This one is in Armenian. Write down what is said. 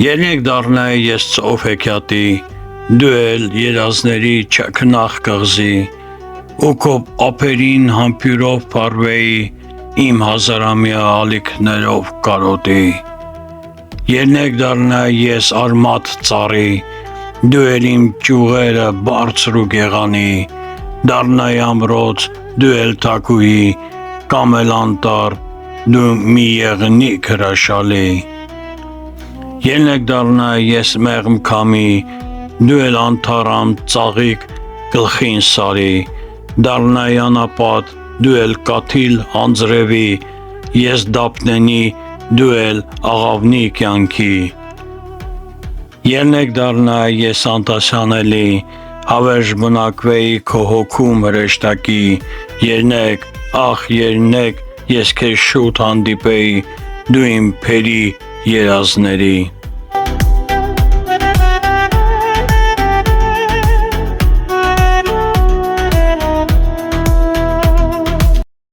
Երնեք դառնայի ես ծով հեքիաթի, դու էլ երազների չքնախ կղզի, ու քո ափերին համբյուրով փարվեի իմ հազարամյա ալիքներով կարոտի։ Երնեք դառնայի ես արմատ ծառի, դու էլ իմ ճյուղերը բարձր ու գեղանի, դառնայի ամրոց, դու էլ թագուհի, կամ էլ անտառ, դու մի եղնիկ հրաշալի։ Ելնեք դառնայի ես մեղմ քամի, դու էլ անթառամ ծաղիկ գլխին սարի, դառնայի անապատ, դու էլ կաթիլ անձրևի, ես դափնենի, դու էլ աղավնի կյանքի։ Ելնեք դառնայի ես անտաշանելի, հավերժ բնակվեի քո հոգում հրեշտակի, ելնեք, ախ ելնեք, ես քեզ շուտ հանդիպեի, դու իմ փերի երազների։